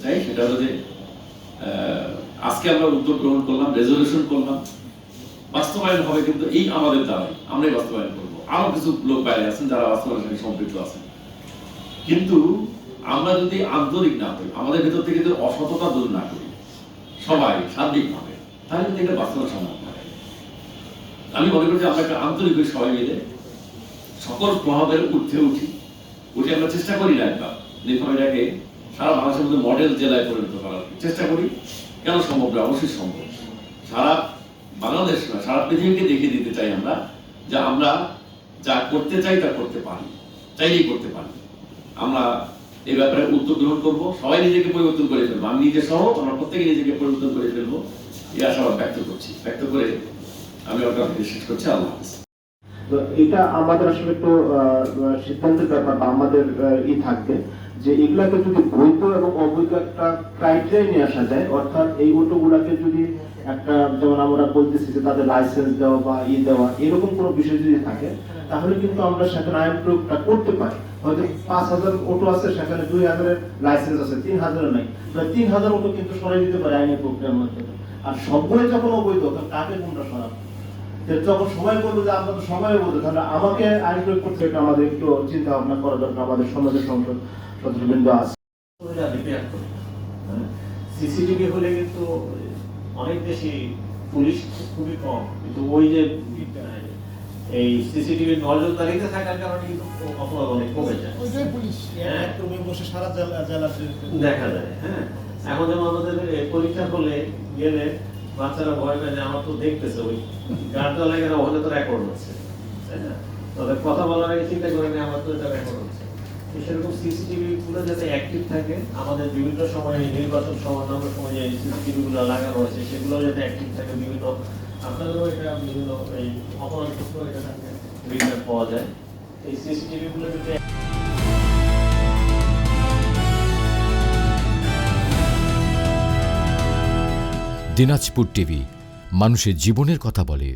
চাই সেটা হলো যে আজকে আমরা উদ্যোগ গ্রহণ করলাম, রেজলিউশন করলাম, বাস্তবায়ন হবে কিন্তু এই আমাদের দ্বারাই, আমরাই বাস্তবায়ন করবো। আরো কিছু লোক বাইরে আছেন যারা বাস্তবায়নের সঙ্গে সম্পৃক্ত আছেন। কিন্তু আমরা যদি আন্তরিক না হই, আমাদের ভেতর থেকে যদি অসততা দূর না করি সবাই সার্বিকভাবে, তাহলে কিন্তু এটা বাস্তবায়ন সম্ভব নয়। আমি মনে করি যে আমরা একটা আন্তরিক হয়ে সবাই মিলে সকল প্রভাবের উঠে আমরা চেষ্টা করি না একবার নীলফামারীটাকে সারা বাংলাদেশের মধ্যে মডেল জেলায় পরিণত করার চেষ্টা করি। কেন সম্ভব না? অবশ্যই সম্ভব। সারা বাংলাদেশ না, সারা পৃথিবীকে দেখিয়ে দিতে চাই আমরা যে আমরা যা করতে চাই তা করতে পারি, চাইলেই করতে পারি। আমরা এই ব্যাপারে উদ্যোগ গ্রহণ করবো, সবাই নিজেকে পরিবর্তন করে ফেলবো, আমি নিজে সহ আমরা প্রত্যেকে নিজেকে পরিবর্তন করে ফেলবো, এই আশাবাদ ব্যক্ত করে আমি ওটা শেষ করছি। আল্লাহ হাফেজ। তো এটা আমাদের আসলে একটু সিদ্ধান্তের ব্যাপার বা আমাদের থাকবে যে এগুলাকে যদি বৈধ এবং অবৈধ একটা ক্রাইটেরিয়া নিয়ে আসা যায়, অর্থাৎ এই অটোগুলাকে যদি একটা, যেমন আমরা বলতেছি যে তাদের লাইসেন্স দেওয়া বা দেওয়া, এরকম কোনো বিষয় যদি থাকে তাহলে কিন্তু আমরা সেখানে আইন প্রয়োগটা করতে পারি। হয়তো 5,000 অটো আছে, সেখানে 2,000-এর লাইসেন্স আছে, 3,000-এর নাই, 3,000 অটো কিন্তু সরাই দিতে পারে আইনের প্রক্রিয়ার মাধ্যমে। আর সবগুলোই যখন অবৈধ, তখন কাকে কোনটা সরাবো? যখন সময় করবো যে আমরা তো সময় বলতে, তাহলে আমাকে আইন প্রয়োগ করতে এটা আমাদের একটু চিন্তা ভাবনা করা দরকার। আমাদের সমাজের সংসদ সদস্যবৃন্দ আছে, সিসিটিভি হলে কিন্তু অনেক বেশি, পুলিশ খুবই কম, কিন্তু ওই যে এই সিসিটিভি নজরদারিতে থাকার কারণে কিন্তু অপরাধ অনেক কমে যায়। হ্যাঁ, তুমি বসে সারা জেলা দেখা যায়। হ্যাঁ, এখন যেমন আমাদের পরীক্ষা হলে গেলে বাচ্চারা ভয় পায় যে আমার তো দেখতেছে, ওই গার্ডটা লাগে না, ওখানে তো রেকর্ড হচ্ছে, তাই না? তবে কথা বলার আগে চিন্তা করে নেই আমার তো এটা রেকর্ড হচ্ছে। সেরকম সিসিটিভি গুলো যাতে অ্যাক্টিভ থাকে, আমাদের বিভিন্ন সময়ে নির্বাচন সমাধানের সময় যে সিসিটিভি গুলো লাগানো হয়েছে সেগুলো যাতে অ্যাক্টিভ থাকে, বিভিন্ন আপনাদেরও এটা বিভিন্ন এই অপরাধ ক্ষেত্রে এটা থাকে, রিপোর্ট পাওয়া যায়। এই সিসিটিভি গুলো যদি দিনাজপুর টিভি, মানুষের জীবনের কথা বলে।